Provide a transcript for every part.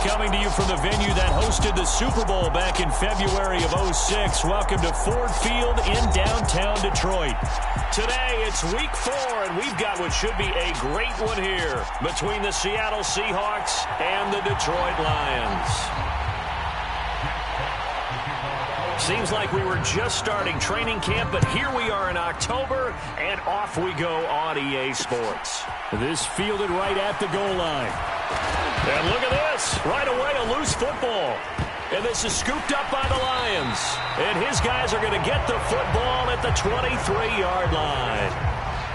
coming to you from the venue that hosted the Super Bowl back in February of '06. Welcome to Ford Field in downtown Detroit. Today, it's week 4, and we've got what should be a great one here between the Seattle Seahawks and the Detroit Lions. Seems like we were just starting training camp, but here we are in October, and off we go on EA Sports. This fielded right at the goal line. And look at this. Right away, a loose football. And this is scooped up by the Lions. And his guys are going to get the football at the 23-yard line.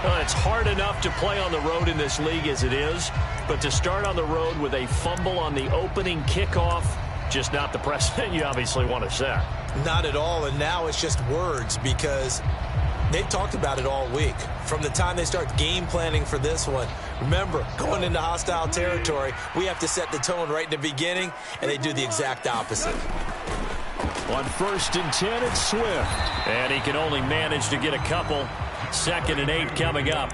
Well, it's hard enough to play on the road in this league as it is, but to start on the road with a fumble on the opening kickoff, just not the precedent you obviously want to set. Not at all, and now it's just words because they've talked about it all week. From the time they start game planning for this one, remember, going into hostile territory, we have to set the tone right in the beginning, and they do the exact opposite. On 1st and 10, it's Swift. And he can only manage to get a couple. 2nd and 8 coming up.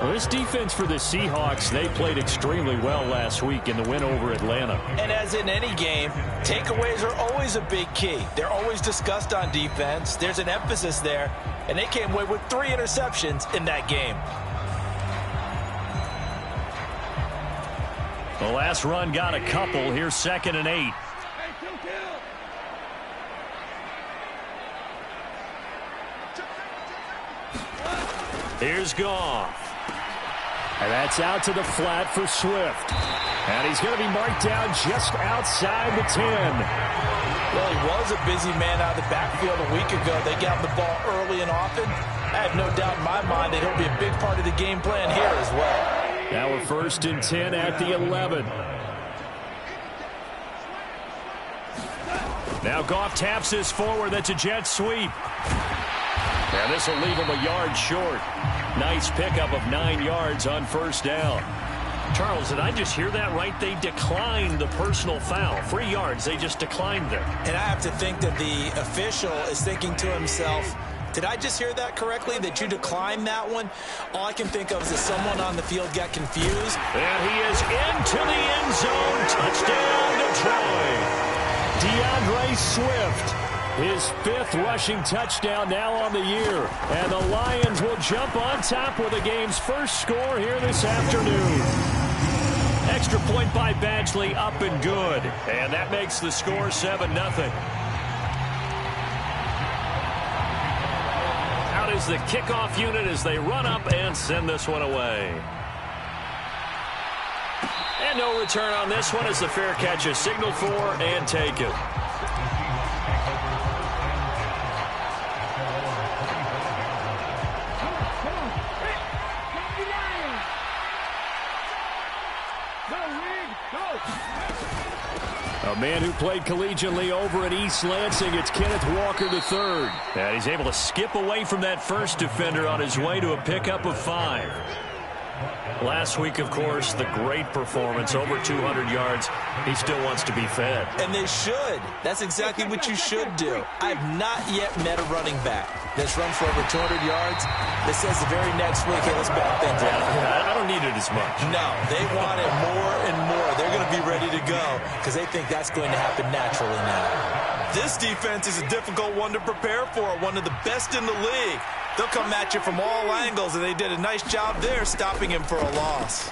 Well, this defense for the Seahawks, they played extremely well last week in the win over Atlanta. And as in any game, takeaways are always a big key. They're always discussed on defense. There's an emphasis there, and they came away with 3 interceptions in that game. The last run got a couple. Here's 2nd and 8. Here's Goff. And that's out to the flat for Swift. And he's going to be marked down just outside the 10. Well, he was a busy man out of the backfield a week ago. They got the ball early and often. I have no doubt in my mind that he'll be a big part of the game plan here as well. Now we're 1st and 10 at the 11. Now Goff taps this forward. That's a jet sweep. And this will leave him a yard short. Nice pickup of 9 yards on 1st down. Charles, did I just hear that right? They declined the personal foul. 3 yards, they just declined it. And I have to think that the official is thinking to himself, did I just hear that correctly, that you declined that one? All I can think of is that someone on the field got confused. And he is into the end zone. Touchdown, Detroit. DeAndre Swift. His 5th rushing touchdown now on the year. And the Lions will jump on top with the game's first score here this afternoon. Extra point by Badgley, up and good. And that makes the score 7-0. Out is the kickoff unit as they run up and send this one away. And no return on this one as the fair catch is signaled for and taken. A man who played collegiately over at East Lansing, it's Kenneth Walker III. And he's able to skip away from that first defender on his way to a pickup of 5. Last week, of course, the great performance, over 200 yards. He still wants to be fed. And they should. That's exactly what you should do. I've not yet met a running back that's run for over 200 yards that says the very next week, hey, let's back things out. I don't need it as much. No, they want it more and more. They're going to be ready to go because they think that's going to happen naturally now. This defense is a difficult one to prepare for, one of the best in the league. They'll come at you from all angles, and they did a nice job there stopping him for a loss.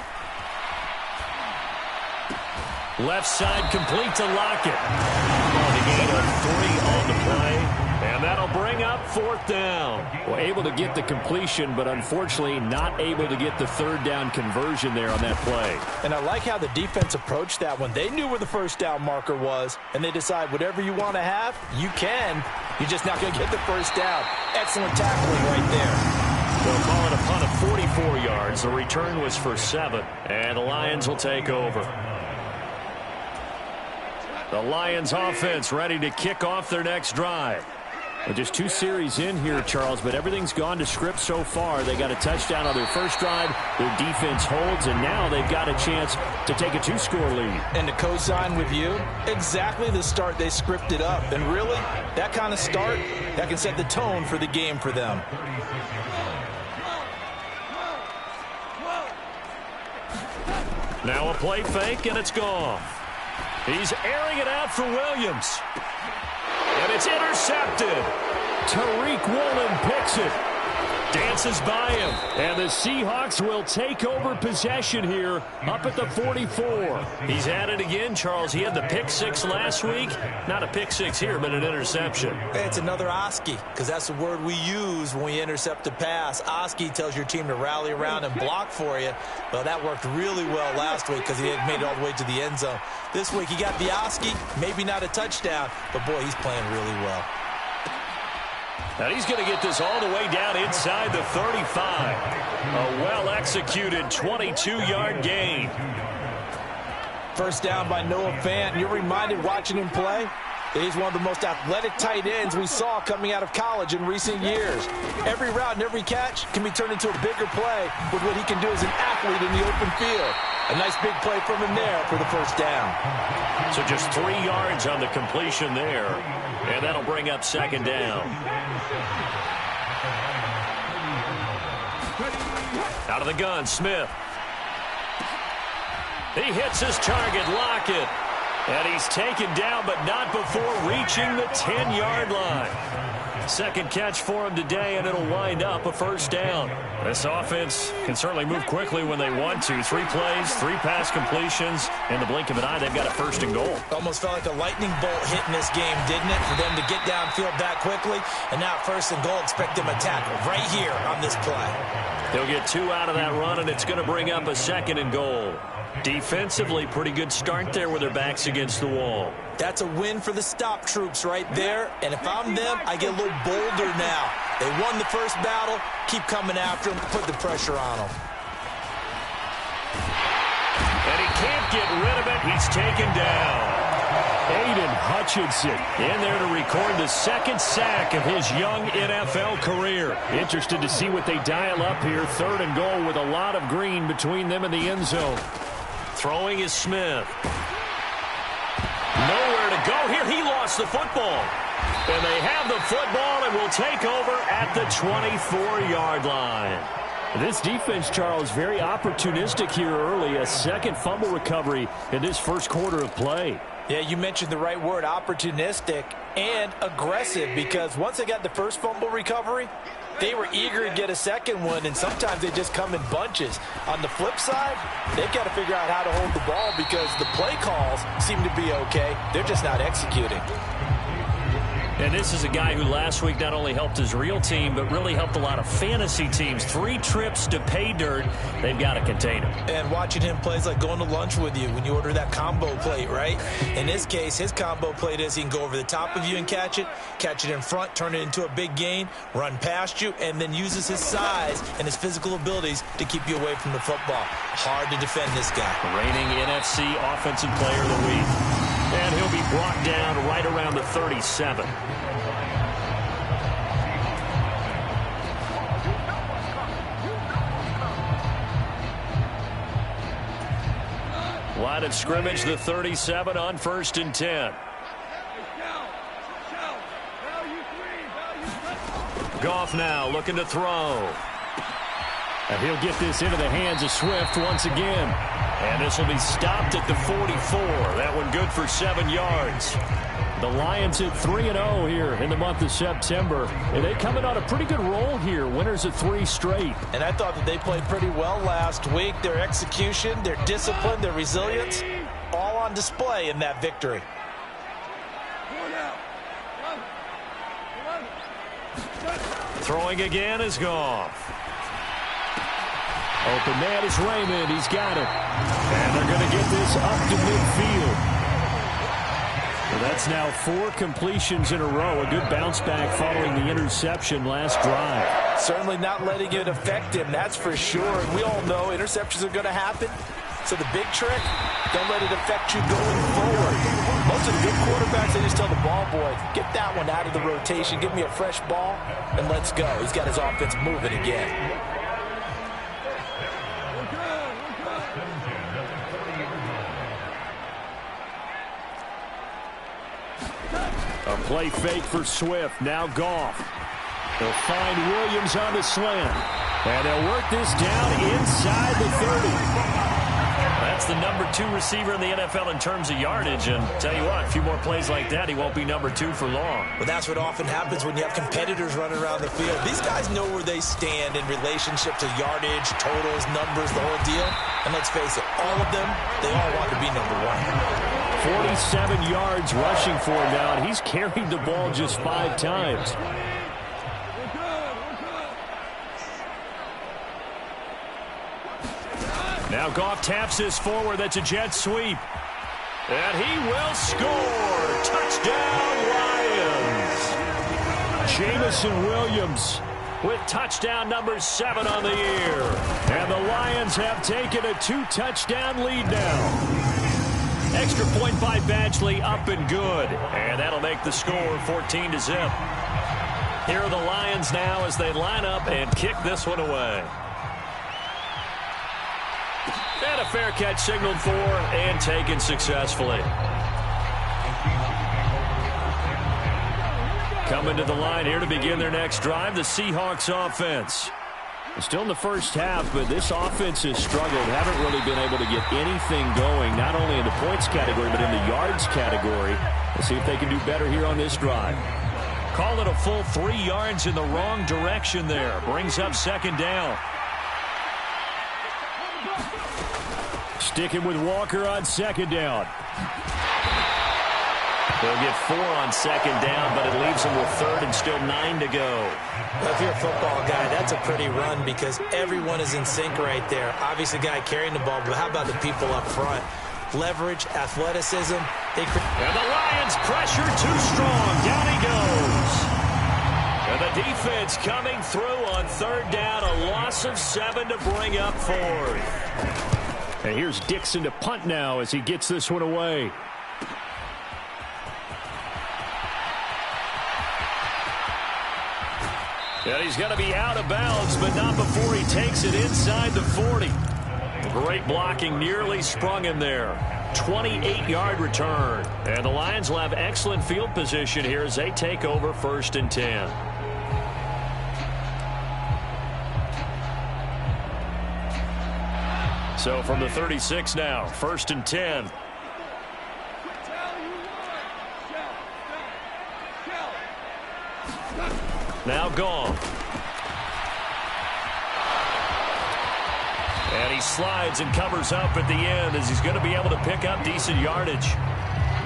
Left side complete to Lockett. On the gain of 3 on the play. And that'll bring up 4th down. Well, able to get the completion, but unfortunately not able to get the 3rd down conversion there on that play. And I like how the defense approached that one. They knew where the 1st down marker was, and they decide whatever you want to have, you can. You're just not going to get the 1st down. Excellent tackling right there. They'll call it a punt of 44 yards. The return was for 7, and the Lions will take over. The Lions offense ready to kick off their next drive. Well, just 2 series in here, Charles, but everything's gone to script so far. They got a touchdown on their first drive. Their defense holds, and now they've got a chance to take a 2-score lead. And to co-sign with you, exactly the start they scripted up. And really, that kind of start, that can set the tone for the game for them. Now a play fake, and it's gone. He's airing it out for Williams. And it's intercepted. Tariq Woolen picks it. Dances by him. And the Seahawks will take over possession here up at the 44. He's at it again, Charles. He had the pick six last week. Not a pick six here, but an interception. Hey, it's another Oski, because that's the word we use when we intercept a pass. Oski tells your team to rally around and block for you. Well, that worked really well last week because he had made it all the way to the end zone. This week he got the Oski, maybe not a touchdown, but boy, he's playing really well. And he's going to get this all the way down inside the 35. A well-executed 22-yard gain. First down by Noah Fant. You're reminded watching him play that he's one of the most athletic tight ends we saw coming out of college in recent years. Every route and every catch can be turned into a bigger play with what he can do as an athlete in the open field. A nice big play from him there for the first down. So just 3 yards on the completion there. And that'll bring up second down. Out of the gun, Smith. He hits his target, Lockett. And he's taken down, but not before reaching the 10-yard line. Second catch for him today, and it'll wind up a first down. This offense can certainly move quickly when they want to. 3 plays, 3 pass completions. In the blink of an eye, they've got a first and goal. Almost felt like a lightning bolt hit in this game, didn't it? For them to get downfield that quickly. And now first and goal, expect them to tackle right here on this play. They'll get 2 out of that run, and it's going to bring up a second and goal. Defensively, pretty good start there with their backs against the wall. That's a win for the stop troops right there. And if I'm them, I get a little bolder now. They won the first battle. Keep coming after them. Put the pressure on them. And he can't get rid of it. He's taken down. Aiden Hutchinson in there to record the second sack of his young NFL career. Interested to see what they dial up here. Third and goal with a lot of green between them and the end zone. Throwing is Smith. Nowhere to go here. He lost the football. And they have the football and will take over at the 24-yard line. This defense, Charles, very opportunistic here early. A second fumble recovery in this first quarter of play. Yeah, you mentioned the right word, opportunistic and aggressive, because once they got the first fumble recovery, they were eager to get a second one, and sometimes they just come in bunches. On the flip side, they've got to figure out how to hold the ball because the play calls seem to be okay. They're just not executing. And this is a guy who last week not only helped his real team, but really helped a lot of fantasy teams. 3 trips to pay dirt. They've got to contain him. And watching him play is like going to lunch with you when you order that combo plate, right? In this case, his combo plate is he can go over the top of you and catch it in front, turn it into a big gain, run past you, and then uses his size and his physical abilities to keep you away from the football. Hard to defend this guy. Reigning NFC Offensive Player of the Week. And he'll be brought down right around the 37. Line of scrimmage, the 37 on 1st and 10. Goff now looking to throw. And he'll get this into the hands of Swift once again. And this will be stopped at the 44. That one good for 7 yards. The Lions at 3-0 here in the month of September. And they coming on a pretty good roll here. Winners of 3 straight. And I thought that they played pretty well last week. Their execution, their discipline, their resilience, all on display in that victory. Throwing again is Goff. Open man is Raymond. He's got it. And they're going to get this up to midfield. Well, that's now 4 completions in a row. A good bounce back following the interception last drive. Certainly not letting it affect him, that's for sure. And we all know interceptions are going to happen. So the big trick, don't let it affect you going forward. Most of the good quarterbacks, they just tell the ball boy, get that one out of the rotation, give me a fresh ball, and let's go. He's got his offense moving again. A play fake for Swift. Now Goff. They'll find Williams on the slant. And they'll work this down inside the 30. That's the number 2 receiver in the NFL in terms of yardage. And tell you what, a few more plays like that, he won't be number 2 for long. But that's what often happens when you have competitors running around the field. These guys know where they stand in relationship to yardage, totals, numbers, the whole deal. And let's face it, all of them, they all want to be number 1. 47 yards rushing for him now, and he's carried the ball just 5 times. Now Goff taps this forward. That's a jet sweep. And he will score. Touchdown, Lions. Jameson Williams with touchdown number 7 on the year. And the Lions have taken a 2-touchdown lead now. Extra point by Badgley, up and good. And that'll make the score 14-0. Here are the Lions now as they line up and kick this one away. And a fair catch signaled for and taken successfully. Coming to the line here to begin their next drive, the Seahawks offense. Still in the first half, but this offense has struggled. Haven't really been able to get anything going, not only in the points category, but in the yards category. Let's see if they can do better here on this drive. Call it a full 3 yards in the wrong direction there. Brings up second down. Sticking with Walker on second down. They'll get 4 on second down, but it leaves them with 3rd and still 9 to go. Well, if you're a football guy, that's a pretty run because everyone is in sync right there. Obviously, the guy carrying the ball, but how about the people up front? Leverage, athleticism. And the Lions pressure too strong. Down he goes. And the defense coming through on 3rd down. A loss of 7 to bring up 4th. And here's Dixon to punt now as he gets this one away. And he's going to be out of bounds, but not before he takes it inside the 40. Great blocking, nearly sprung him there. 28-yard return. And the Lions will have excellent field position here as they take over 1st and 10. So from the 36 now, 1st and 10. Now gone. And he slides and covers up at the end as he's going to be able to pick up decent yardage.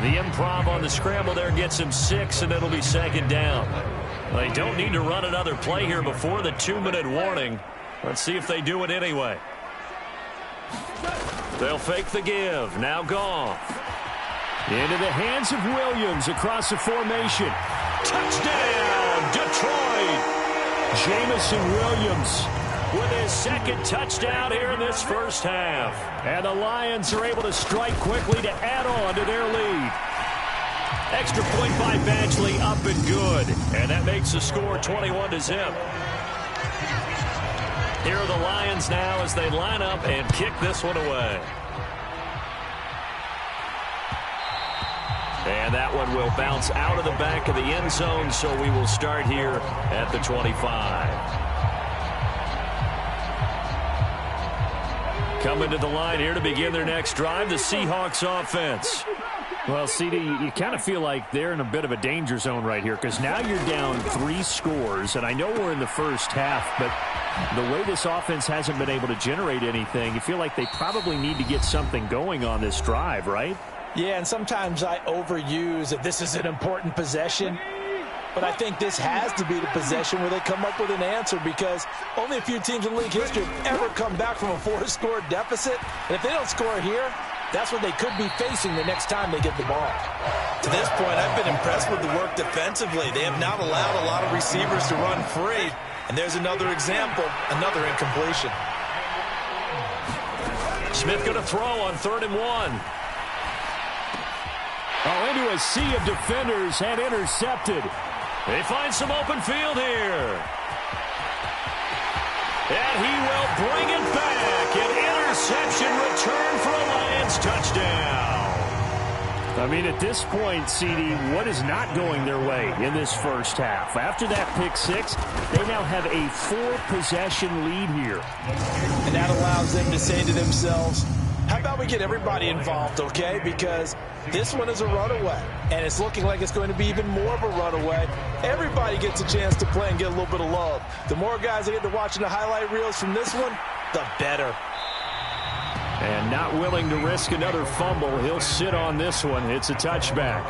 The improv on the scramble there gets him 6, and it'll be second down. They don't need to run another play here before the 2-minute warning. Let's see if they do it anyway. They'll fake the give. Now Goff. Into the hands of Williams across the formation. Touchdown, Detroit. Jameson Williams with his 2nd touchdown here in this first half. And the Lions are able to strike quickly to add on to their lead. Extra point by Badgley, up and good. And that makes the score 21-0. Here are the Lions now as they line up and kick this one away. And that one will bounce out of the back of the end zone, so we will start here at the 25. Coming to the line here to begin their next drive, the Seahawks offense. Well, CD, you kind of feel like they're in a bit of a danger zone right here because now you're down 3 scores, and I know we're in the first half, but the way this offense hasn't been able to generate anything, you feel like they probably need to get something going on this drive, right? Yeah, and sometimes I overuse that this is an important possession. But I think this has to be the possession where they come up with an answer because only a few teams in league history have ever come back from a 4-score deficit. And if they don't score here, that's what they could be facing the next time they get the ball. To this point, I've been impressed with the work defensively. They have not allowed a lot of receivers to run free. And there's another example, another incompletion. Smith going to throw on 3rd and 1. Oh, into a sea of defenders and intercepted. They find some open field here. And he will bring it back. An interception return for a Lions touchdown. I mean, at this point, CD, what is not going their way in this first half? After that pick 6, they now have a 4-possession lead here. And that allows them to say to themselves, How about we get everybody involved, okay? Because this one is a runaway, and it's looking like it's going to be even more of a runaway. Everybody gets a chance to play and get a little bit of love. The more guys that get to watching the highlight reels from this one, the better. And not willing to risk another fumble, he'll sit on this one. It's a touchback.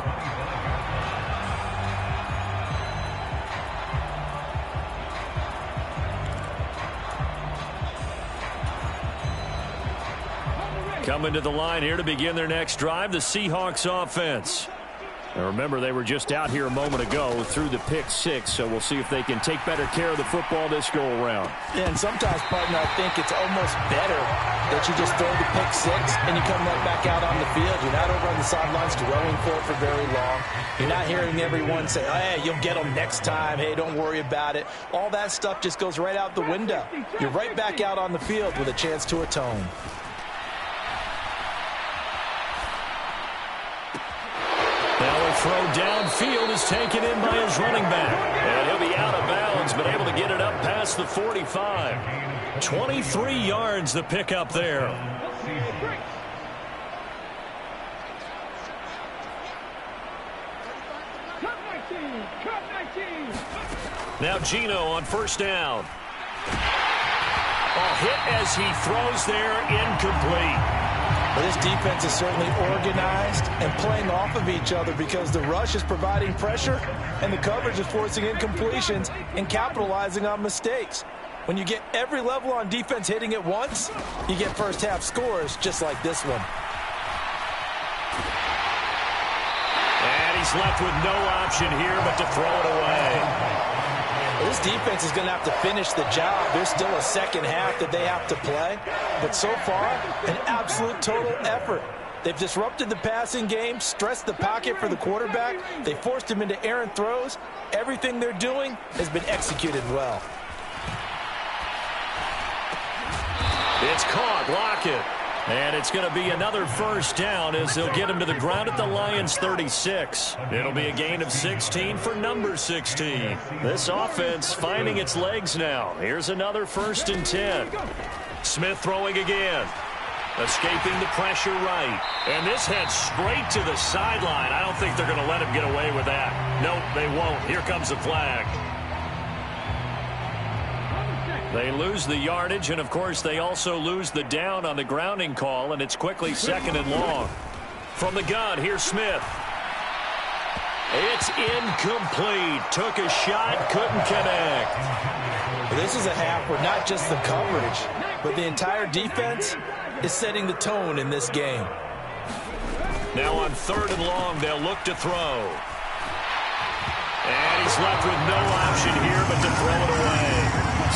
Coming to the line here to begin their next drive, the Seahawks offense. Now remember, they were just out here a moment ago through the pick six, so we'll see if they can take better care of the football this go-around. Yeah, and sometimes, partner, I think it's almost better that you just throw the pick six and you come right back out on the field. You're not over on the sidelines dwelling for it for very long. You're not hearing everyone say, hey, you'll get them next time. Hey, don't worry about it. All that stuff just goes right out the window. You're right back out on the field with a chance to atone. Now a throw downfield is taken in by his running back. And he'll be out of bounds, but able to get it up past the 45. 23 yards the pickup there. Now Geno on first down. A hit as he throws there, incomplete. But this defense is certainly organized and playing off of each other because the rush is providing pressure and the coverage is forcing incompletions and capitalizing on mistakes. When you get every level on defense hitting at once, you get first half scores just like this one. And he's left with no option here but to throw it away. This defense is going to have to finish the job. There's still a second half that they have to play. But so far, an absolute total effort. They've disrupted the passing game, stressed the pocket for the quarterback. They forced him into errant throws. Everything they're doing has been executed well. It's caught. Lockett. And it's going to be another first down as they'll get him to the ground at the Lions' 36. It'll be a gain of 16 for number 16. This offense finding its legs now. Here's another 1st and 10. Smith throwing again. Escaping the pressure right. And this heads straight to the sideline. I don't think they're going to let him get away with that. Nope, they won't. Here comes the flag. They lose the yardage, and, of course, they also lose the down on the grounding call, and it's quickly 2nd and long. From the gun, here's Smith. It's incomplete. Took a shot, couldn't connect. This is a half where not just the coverage, but the entire defense is setting the tone in this game. Now on 3rd and long, they'll look to throw. And he's left with no option here but to throw it away.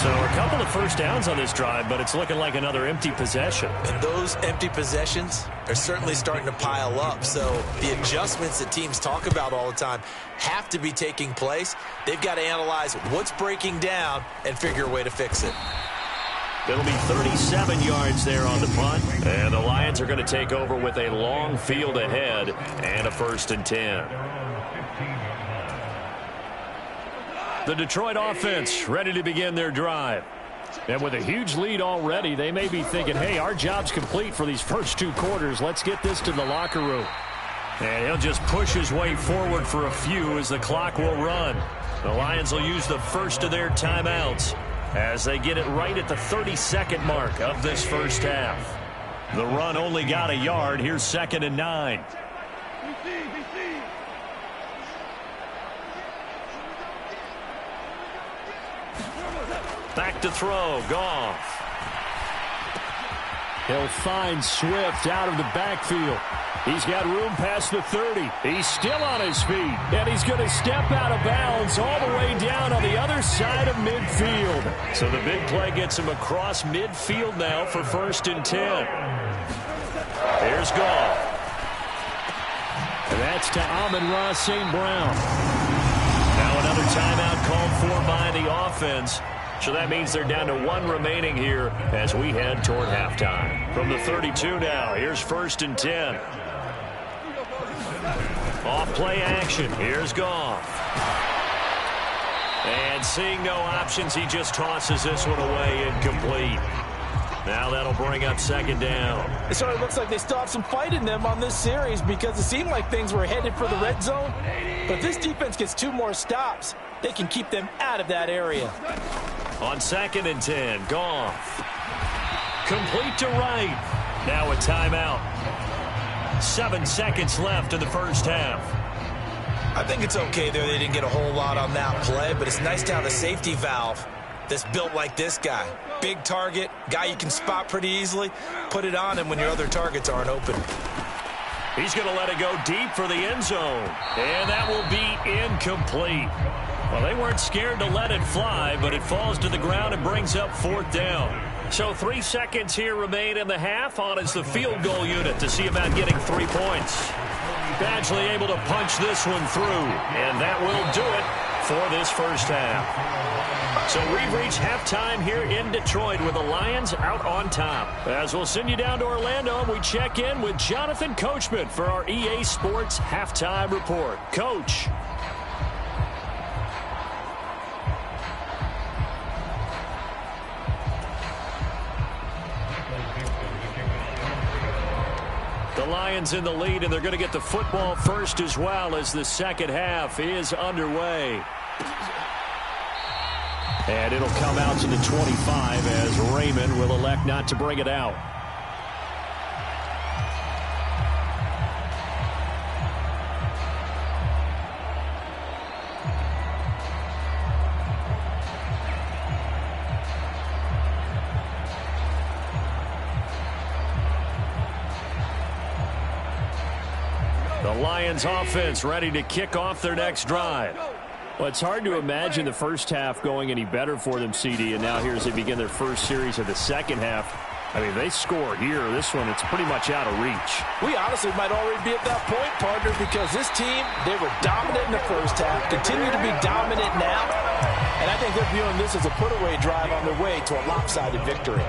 So a couple of first downs on this drive, but it's looking like another empty possession. And those empty possessions are certainly starting to pile up. So the adjustments that teams talk about all the time have to be taking place. They've got to analyze what's breaking down and figure a way to fix it. It'll be 37 yards there on the punt. And the Lions are going to take over with a long field ahead and a 1st and 10. The Detroit offense ready to begin their drive. And with a huge lead already, they may be thinking, hey, our job's complete for these first 2 quarters. Let's get this to the locker room. And he'll just push his way forward for a few as the clock will run. The Lions will use the first of their timeouts as they get it right at the 32nd mark of this first half. The run only got a yard. Here's 2nd and 9. Back to throw, Goff. He'll find Swift out of the backfield. He's got room past the 30. He's still on his feet, and he's going to step out of bounds all the way down on the other side of midfield. So the big play gets him across midfield now for 1st and 10. Here's Goff. And that's to Amon-Ra St. Brown. Now another timeout called for by the offense. So that means they're down to 1 remaining here as we head toward halftime. From the 32 now, here's 1st and 10. Off play action. Here's Goff. And seeing no options, he just tosses this one away incomplete. Now that'll bring up second down. It certainly looks like they still have some fight in them on this series because it seemed like things were headed for the red zone. But if this defense gets 2 more stops, they can keep them out of that area. On 2nd and 10, Goff. Complete to Wright. Now a timeout. 7 seconds left in the first half. I think it's okay there. They didn't get a whole lot on that play, but it's nice to have a safety valve that's built like this guy. Big target, guy you can spot pretty easily. Put it on him when your other targets aren't open. He's going to let it go deep for the end zone. And that will be incomplete. Well, they weren't scared to let it fly, but it falls to the ground and brings up 4th down. So 3 seconds here remain in the half. On is the field goal unit to see about getting 3 points. Badgley able to punch this one through, and that will do it for this first half. So we've reached halftime here in Detroit with the Lions out on top. As we'll send you down to Orlando, we check in with Jonathan Coachman for our EA Sports Halftime Report. Coach. The Lions in the lead, and they're going to get the football first as well as the second half is underway. And it'll come out to the 25 as Raymond will elect not to bring it out. The Lions offense ready to kick off their next drive. Well, it's hard to imagine the first half going any better for them, CD, and now here as they begin their first series of the second half. I mean, they score here. This one, it's pretty much out of reach. We honestly might already be at that point, partner, because this team, they were dominant in the first half, continue to be dominant now, and I think they're viewing this as a put-away drive on their way to a lopsided victory.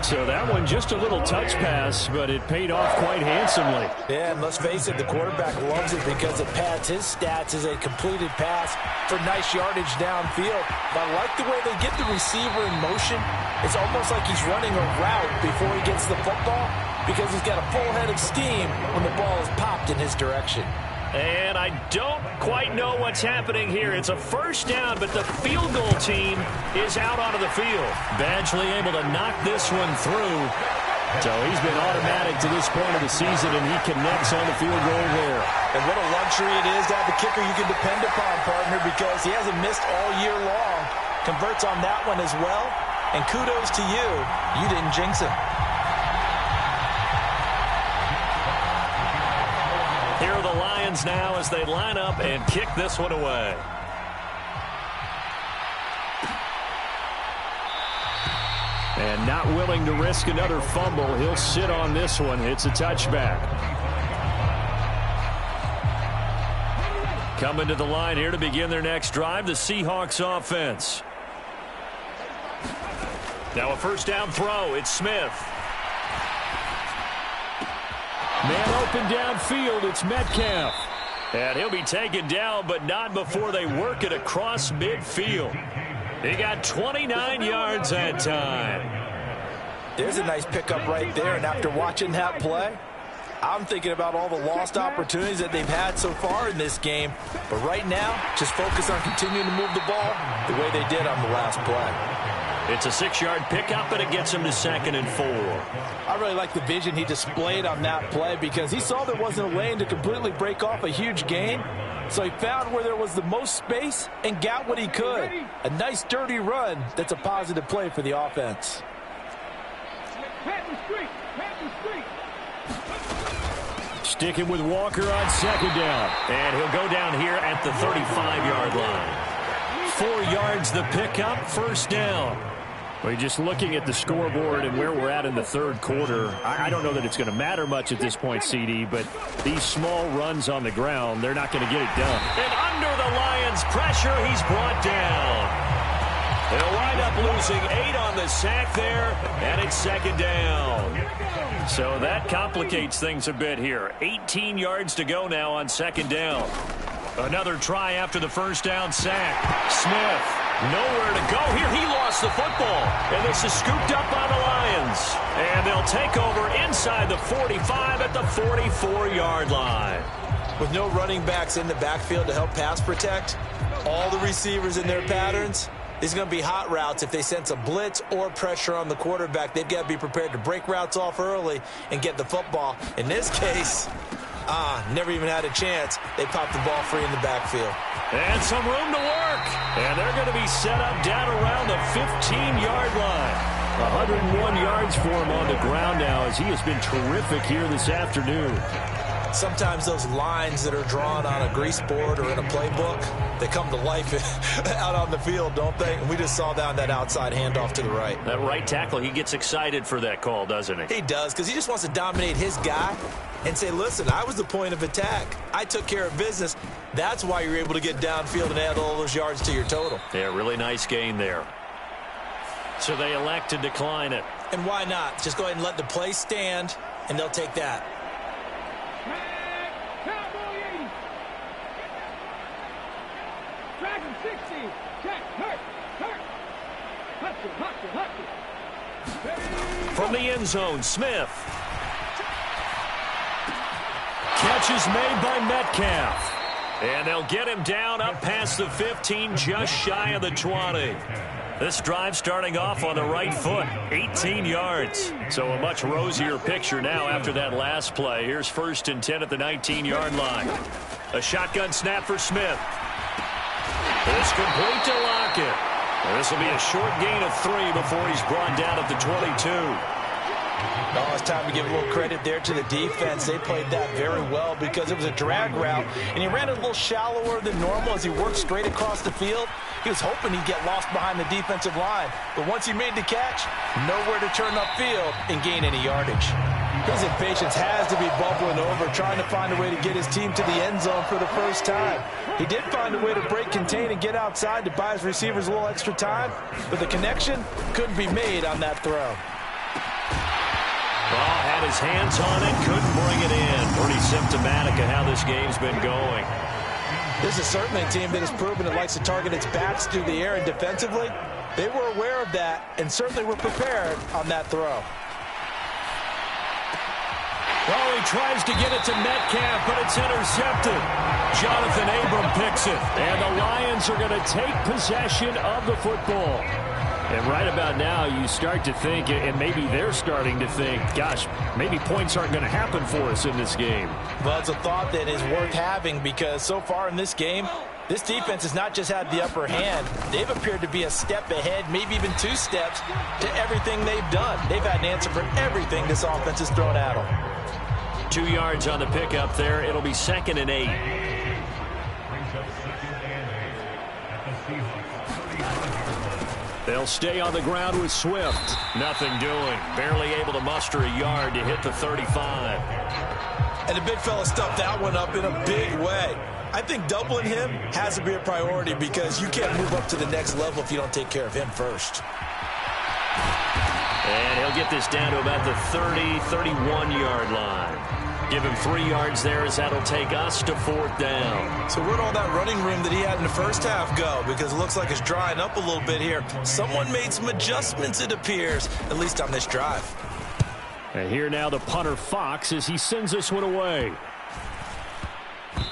So that one just a little touch pass, but it paid off quite handsomely. Yeah, and let's face it, the quarterback loves it because it pads his stats as a completed pass for nice yardage downfield. But I like the way they get the receiver in motion. It's almost like he's running a route before he gets the football because he's got a full head of steam when the ball is popped in his direction. And I don't quite know what's happening here. It's a first down, but the field goal team is out onto the field. Badgley able to knock this one through. So he's been automatic to this point of the season, and he connects on the field goal there. And what a luxury it is to have a kicker you can depend upon, partner, because he hasn't missed all year long. Converts on that one as well. And kudos to you. You didn't jinx him. Here are the Lions now as they line up and kick this one away. And not willing to risk another fumble, he'll sit on this one. It's a touchback. Coming to the line here to begin their next drive, the Seahawks offense. Now a first down throw, it's Smith. Man open downfield, it's Metcalf. And he'll be taken down, but not before they work it across midfield. He got 29 yards that time. There's a nice pickup right there, and after watching that play, I'm thinking about all the lost opportunities that they've had so far in this game. But right now, just focus on continuing to move the ball the way they did on the last play. It's a 6-yard pickup, and it gets him to 2nd and 4. I really like the vision he displayed on that play because he saw there wasn't a lane to completely break off a huge gain. So he found where there was the most space and got what he could. A nice, dirty run that's a positive play for the offense. Sticking with Walker on 2nd down. And he'll go down here at the 35-yard line. 4 yards the pickup, first down. Well, just looking at the scoreboard and where we're at in the third quarter, I don't know that it's going to matter much at this point, CD, but these small runs on the ground, they're not going to get it done. And under the Lions' pressure, he's brought down. They'll wind up losing 8 on the sack there, and it's 2nd down. So that complicates things a bit here. 18 yards to go now on 2nd down. Another try after the first down sack. Smith Nowhere to go here. He lost the football. And this is scooped up by the Lions. And they'll take over inside the 45 at the 44-yard line. With no running backs in the backfield to help pass protect, all the receivers in their patterns, these are going to be hot routes. If they sense a blitz or pressure on the quarterback, they've got to be prepared to break routes off early and get the football. In this case, never even had a chance. They popped the ball free in the backfield. And some room to work. And they're going to be set up down around the 15-yard line. 101 yards for him on the ground now as he has been terrific here this afternoon. Sometimes those lines that are drawn on a grease board or in a playbook, they come to life out on the field, don't they? And we just saw that on that outside handoff to the right. That right tackle, he gets excited for that call, doesn't he? He does, because he just wants to dominate his guy and say, listen, I was the point of attack. I took care of business. That's why you're able to get downfield and add all those yards to your total. Yeah, really nice gain there. So they elect to decline it. And why not? Just go ahead and let the play stand, and they'll take that. From the end zone, Smith. Catch is made by Metcalf. And they'll get him down up past the 15, just shy of the 20. This drive starting off on the right foot, 18 yards. So a much rosier picture now after that last play. Here's 1st and 10 at the 19-yard line. A shotgun snap for Smith. It's complete to Lockett. This will be a short gain of 3 before he's brought down at the 22. Oh, it's time to give a little credit there to the defense. They played that very well because it was a drag route, and he ran it a little shallower than normal as he worked straight across the field. He was hoping he'd get lost behind the defensive line, but once he made the catch, nowhere to turn upfield and gain any yardage. His impatience has to be bubbling over, trying to find a way to get his team to the end zone for the first time. He did find a way to break, contain, and get outside to buy his receivers a little extra time, but the connection couldn't be made on that throw. Ball had his hands on it, couldn't bring it in. Pretty symptomatic of how this game's been going. This is certainly a team that has proven it likes to target its backs through the air, and defensively, they were aware of that and certainly were prepared on that throw. Well, he tries to get it to Metcalf, but it's intercepted. Jonathan Abram picks it, and the Lions are going to take possession of the football. And right about now, you start to think, and maybe they're starting to think, gosh, maybe points aren't going to happen for us in this game. Well, it's a thought that is worth having because so far in this game, this defense has not just had the upper hand. They've appeared to be a step ahead, maybe even 2 steps to everything they've done. They've had an answer for everything this offense has thrown at them. 2 yards on the pickup there. It'll be 2nd and 8. They'll stay on the ground with Swift. Nothing doing. Barely able to muster a yard to hit the 35. And the big fella stuffed that one up in a big way. I think doubling him has to be a priority because you can't move up to the next level if you don't take care of him first. And he'll get this down to about the 30, 31-yard line. Give him 3 yards there as that'll take us to 4th down. So where'd all that running room that he had in the first half go? Because it looks like it's drying up a little bit here. Someone made some adjustments, it appears, at least on this drive. And here now the punter Fox as he sends this one away.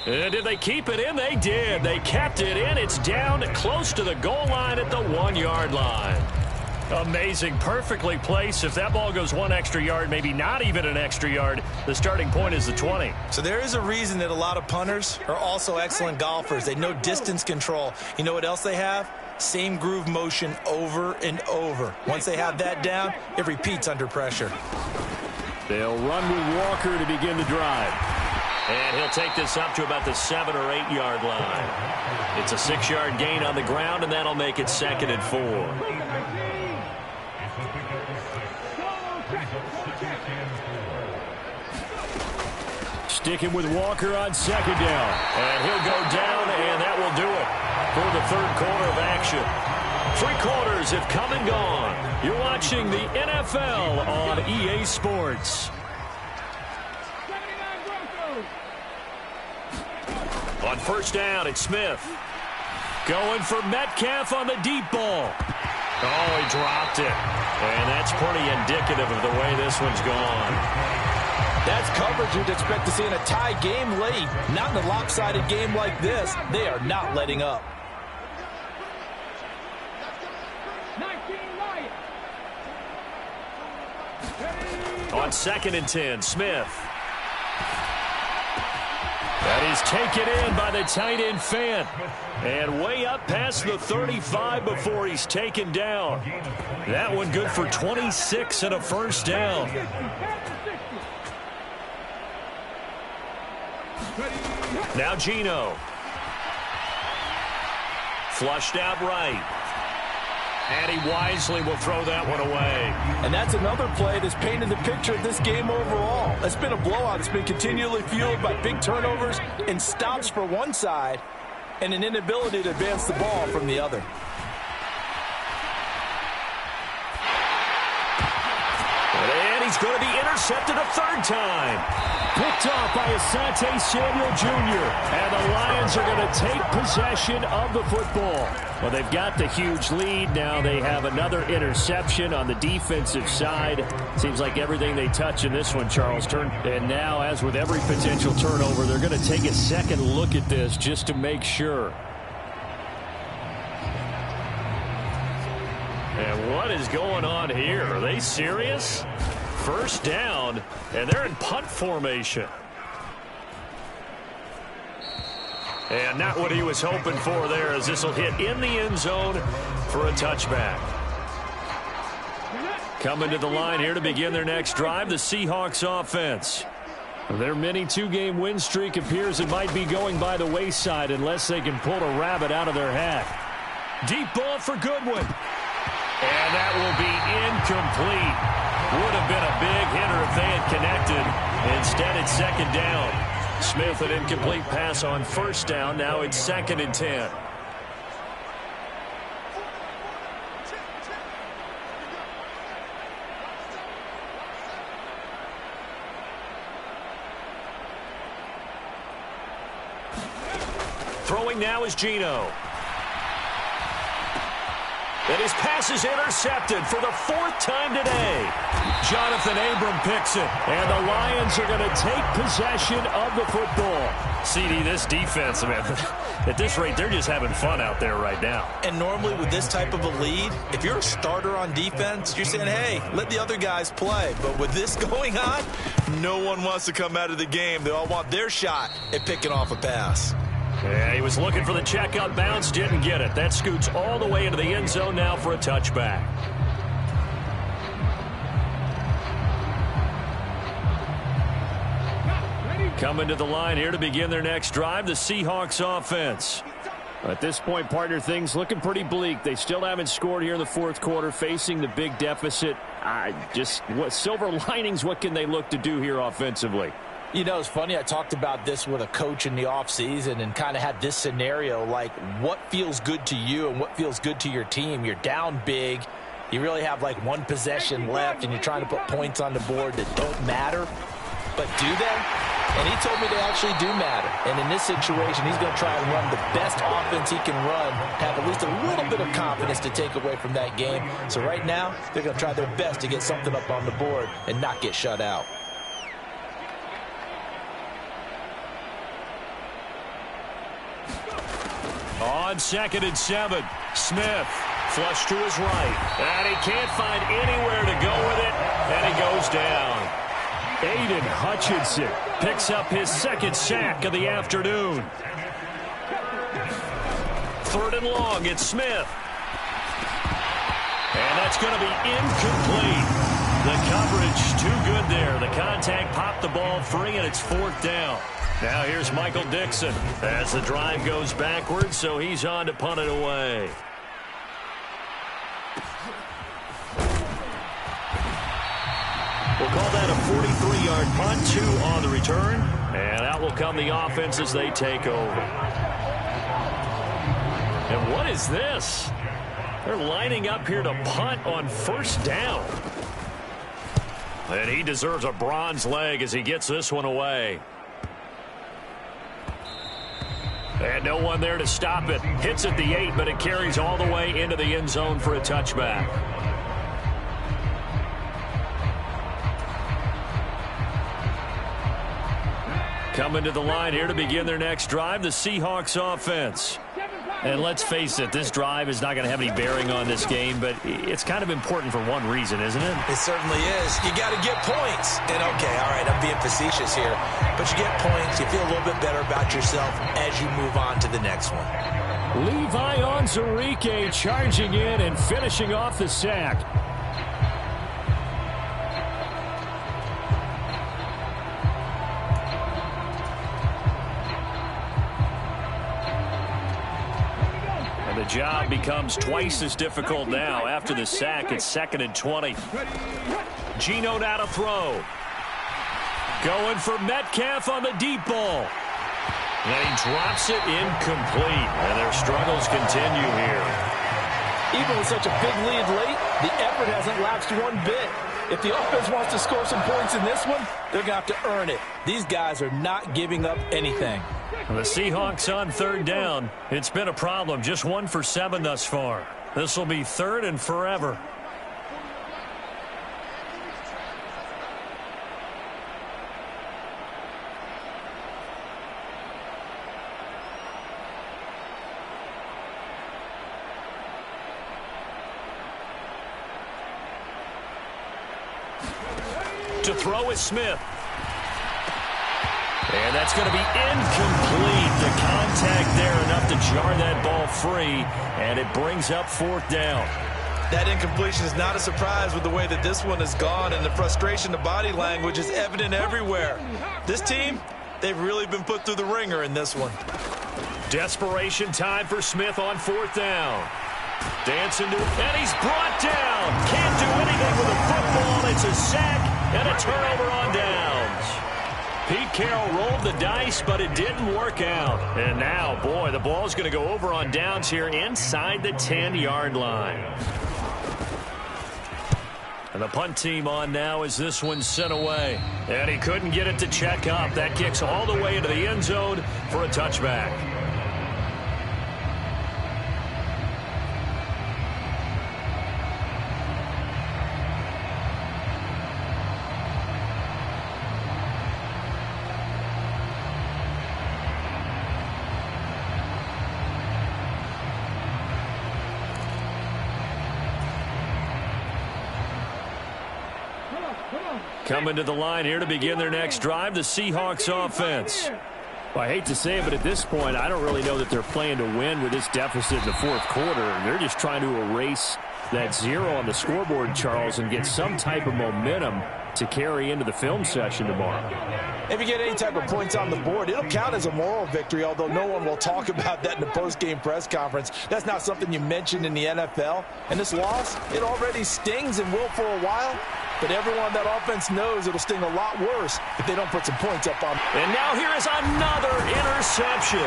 And did they keep it in? They did. They kept it in. It's down close to the goal line at the 1-yard line. Amazing. Perfectly placed. If that ball goes 1 extra yard, maybe not even an extra yard, the starting point is the 20. So there is a reason that a lot of punters are also excellent golfers. They know distance control. You know what else they have? Same groove motion over and over. Once they have that down, it repeats under pressure. They'll run with Walker to begin the drive. And he'll take this up to about the 7 or 8 yard line. It's a 6-yard gain on the ground, and that'll make it 2nd and 4. Sticking with Walker on 2nd down. And he'll go down, and that will do it for the 3rd quarter of action. 3 quarters have come and gone. You're watching the NFL on EA Sports. On 1st down, it's Smith. Going for Metcalf on the deep ball. Oh, he dropped it. And that's pretty indicative of the way this one's gone. That's coverage you'd expect to see in a tie game late. Not in a lopsided game like this. They are not letting up. On 2nd and 10, Smith. That is taken in by the tight end Fant. And way up past the 35 before he's taken down. That one good for 26 and a first down. Now Geno. Flushed out right. And he wisely will throw that one away. And that's another play that's painted the picture of this game overall. It's been a blowout. It's been continually fueled by big turnovers and stops for one side and an inability to advance the ball from the other. And he's going to be intercepted a third time. Picked off by Asante Samuel Jr. And the Lions are going to take possession of the football. Well, they've got the huge lead. Now they have another interception on the defensive side. Seems like everything they touch in this one, Charles, turn. And now, as with every potential turnover, they're going to take a second look at this just to make sure. And what is going on here? Are they serious? First down, and they're in punt formation. And not what he was hoping for there, as this will hit in the end zone for a touchback. Coming to the line here to begin their next drive, the Seahawks offense. Their mini two-game win streak appears it might be going by the wayside unless they can pull a rabbit out of their hat. Deep ball for Goodwin. And that will be incomplete. Would have been a big hitter if they had connected. Instead, it's second down. Smith, an incomplete pass on first down. Now it's 2nd and 10. Throwing now is Geno. And his pass is intercepted for the 4th time today. Jonathan Abram picks it. And the Lions are going to take possession of the football. CD, this defense, man, at this rate, they're just having fun out there right now. And normally with this type of a lead, if you're a starter on defense, you're saying, hey, let the other guys play. But with this going on, No one wants to come out of the game. They all want their shot at picking off a pass. Yeah, he was looking for the checkout bounce, didn't get it. That scoots all the way into the end zone now for a touchback. Coming to the line here to begin their next drive, the Seahawks offense. At this point, partner, things looking pretty bleak. They still haven't scored here in the 4th quarter, facing the big deficit. What silver linings, what can they look to do here offensively? You know, it's funny, I talked about this with a coach in the offseason and kind of had this scenario, like what feels good to you and what feels good to your team. You're down big. You really have like one possession left and you're trying to put points on the board that don't matter. But do they? And he told me they actually do matter. And in this situation, he's going to try and run the best offense he can run, have at least a little bit of confidence to take away from that game. So right now, they're going to try their best to get something up on the board and not get shut out. On 2nd and 7, Smith flush to his right. And he can't find anywhere to go with it, and he goes down. Aiden Hutchinson picks up his 2nd sack of the afternoon. 3rd and long, it's Smith. And that's going to be incomplete. The coverage too good there. The contact popped the ball free, and it's 4th down. Now here's Michael Dixon as the drive goes backwards, so he's on to punt it away. We'll call that a 43-yard punt, 2 on the return, and out will come the offense as they take over. And what is this? They're lining up here to punt on 1st down. And he deserves a bronze leg as he gets this one away. And And no one there to stop it. Hits at the 8, but it carries all the way into the end zone for a touchback. Coming to the line here to begin their next drive, the Seahawks offense. And let's face it, this drive is not going to have any bearing on this game, but it's kind of important for one reason, isn't it? It certainly is. You got to get points. And, okay, all right, I'm being facetious here. But you get points, you feel a little bit better about yourself as you move on to the next one. Levi Onwuzurike charging in and finishing off the sack. The job becomes twice as difficult now. After the sack, it's 2nd and 20. Geno now to throw. Going for Metcalf on the deep ball. And he drops it incomplete. And their struggles continue here. Even with such a big lead late, the effort hasn't lapsed one bit. If the offense wants to score some points in this one, they're going to have to earn it. These guys are not giving up anything. The Seahawks on 3rd down. It's been a problem. Just 1 for 7 thus far. This will be 3rd and forever. To throw is Smith. And that's going to be incomplete. The contact there enough to jar that ball free, and it brings up 4th down. That incompletion is not a surprise with the way that this one has gone, and the frustration, the body language is evident everywhere. This team, they've really been put through the ringer in this one. Desperation time for Smith on 4th down. Dancing to, and he's brought down. Can't do anything with a football. It's a sack and a turnover on downs. Pete Carroll rolled the dice, but it didn't work out. And now, boy, the ball's going to go over on downs here inside the 10-yard line. And the punt team on now as this one's sent away. And he couldn't get it to check up. That kicks all the way into the end zone for a touchback. Coming to the line here to begin their next drive, the Seahawks offense. Well, I hate to say it, but at this point, I don't really know that they're playing to win with this deficit in the 4th quarter. They're just trying to erase that 0 on the scoreboard, Charles, and get some type of momentum to carry into the film session tomorrow. If you get any type of points on the board, it'll count as a moral victory, although no one will talk about that in the post-game press conference. That's not something you mentioned in the NFL. And this loss, it already stings and will for a while. But everyone that offense knows it'll sting a lot worse if they don't put some points up on. And now here is another interception.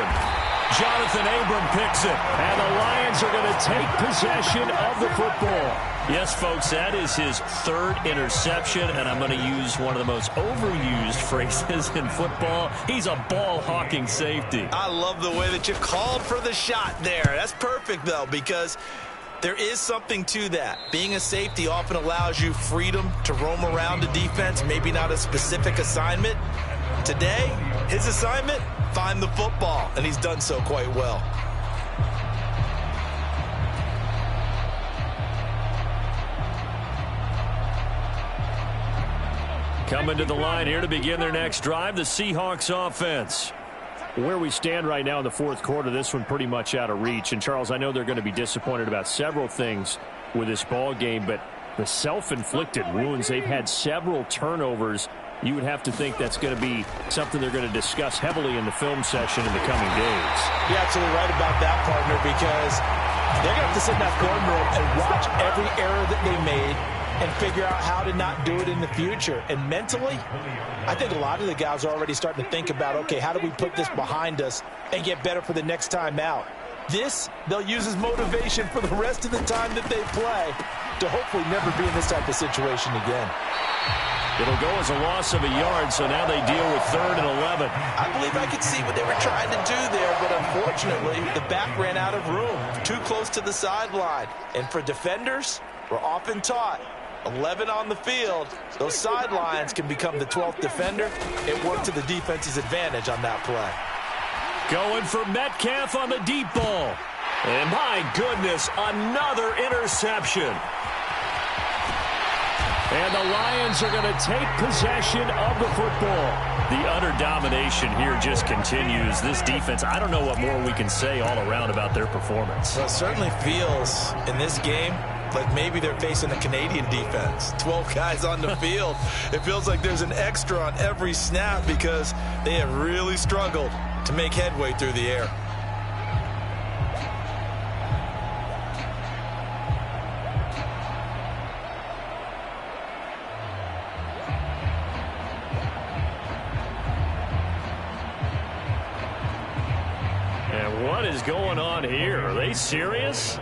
Jonathan Abram picks it, and the Lions are going to take possession of the football. Yes, folks, that is his 3rd interception, and I'm going to use one of the most overused phrases in football. He's a ball-hawking safety. I love the way that you called for the shot there. That's perfect, though, because there is something to that. Being a safety often allows you freedom to roam around the defense, maybe not a specific assignment. Today, his assignment, find the football, and he's done so quite well. Coming to the line here to begin their next drive, the Seahawks offense. Where we stand right now in the 4th quarter, this one pretty much out of reach. And, Charles, I know they're going to be disappointed about several things with this ball game, but the self-inflicted wounds, they've had several turnovers. You would have to think that's going to be something they're going to discuss heavily in the film session in the coming days. You're absolutely right about that, partner, because they're going to have to sit in that film room and watch every error that they made and figure out how to not do it in the future. And mentally, I think a lot of the guys are already starting to think about, okay, how do we put this behind us and get better for the next time out? This, they'll use as motivation for the rest of the time that they play to hopefully never be in this type of situation again. It'll go as a loss of a yard, so now they deal with 3rd and 11. I believe I could see what they were trying to do there, but unfortunately, the back ran out of room, too close to the sideline. And for defenders, we're often taught, 11 on the field, those sidelines can become the 12th defender. It worked to the defense's advantage on that play. Going for Metcalf on the deep ball. And my goodness, another interception. And the Lions are going to take possession of the football. The utter domination here just continues. This defense, I don't know what more we can say all around about their performance. Well, it certainly feels in this game like maybe they're facing a Canadian defense. 12 guys on the field. It feels like there's an extra on every snap because they have really struggled to make headway through the air. What is going on here? Are they serious?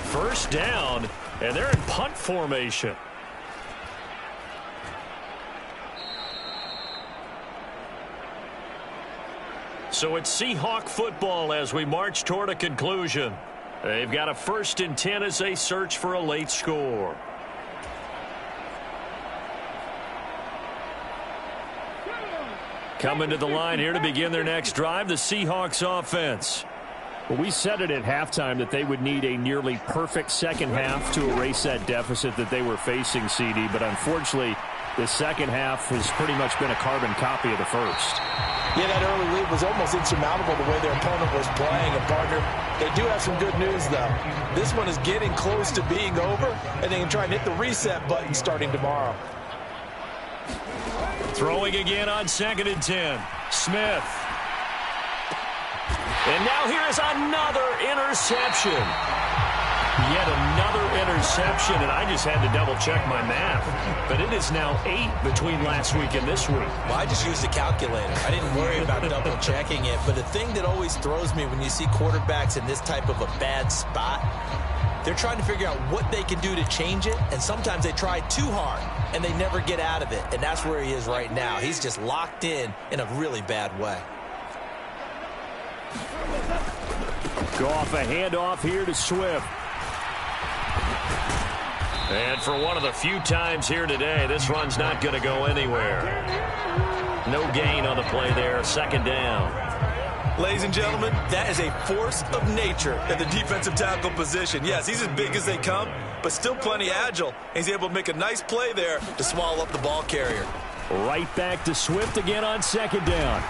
First down, and they're in punt formation. So it's Seahawk football as we march toward a conclusion. They've got a 1st and 10 as they search for a late score. Coming to the line here to begin their next drive, the Seahawks offense. Well, we said it at halftime that they would need a nearly perfect second half to erase that deficit that they were facing, CD. But unfortunately, the second half has pretty much been a carbon copy of the first. Yeah, that early lead was almost insurmountable the way their opponent was playing. And, partner, they do have some good news, though. This one is getting close to being over, and they can try and hit the reset button starting tomorrow. Throwing again on 2nd and 10. Smith. And now here is another interception. Yet another interception, and I just had to double-check my math. But it is now 8 between last week and this week. Well, I just used a calculator. I didn't worry about double-checking it. But the thing that always throws me when you see quarterbacks in this type of a bad spot, they're trying to figure out what they can do to change it, and sometimes they try too hard, and they never get out of it. And that's where he is right now. He's just locked in a really bad way. Go off a handoff here to Swift. And for one of the few times here today, this run's not going to go anywhere. No gain on the play there, 2nd down. Ladies and gentlemen, that is a force of nature at the defensive tackle position. Yes, he's as big as they come, but still plenty agile. He's able to make a nice play there to swallow up the ball carrier. Right back to Swift again on 2nd down.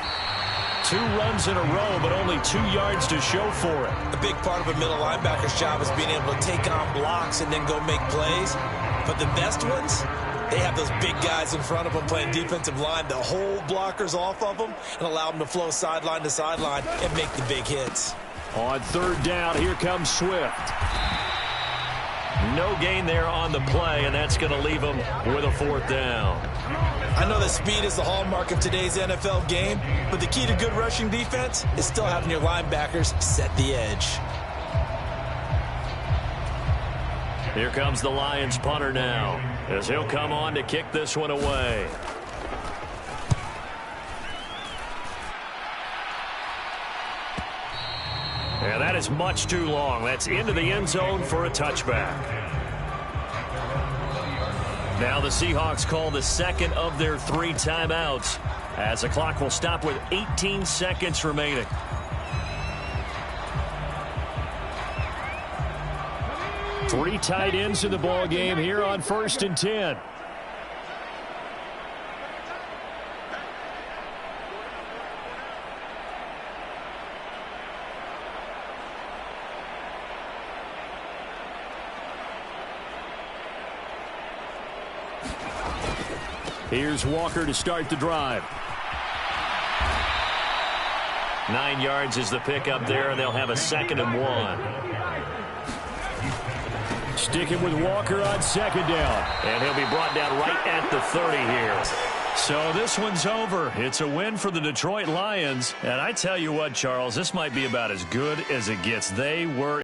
2 runs in a row, but only 2 yards to show for it. A big part of a middle linebacker's job is being able to take on blocks and then go make plays. But the best ones, they have those big guys in front of them playing defensive line that hold blockers off of them and allow them to flow sideline to sideline and make the big hits. On 3rd down, here comes Swift. No gain there on the play, and that's going to leave them with a 4th down. I know that speed is the hallmark of today's NFL game, but the key to good rushing defense is still having your linebackers set the edge. Here comes the Lions punter now, as he'll come on to kick this one away. And that is much too long. That's into the end zone for a touchback. Now the Seahawks call the 2nd of their 3 timeouts as the clock will stop with 18 seconds remaining. Three tight ends in the ball game here on 1st and 10. Here's Walker to start the drive. 9 yards is the pickup there, and they'll have a 2nd and 1. Sticking with Walker on 2nd down. And he'll be brought down right at the 30 here. So this one's over. It's a win for the Detroit Lions. And I tell you what, Charles, this might be about as good as it gets. They were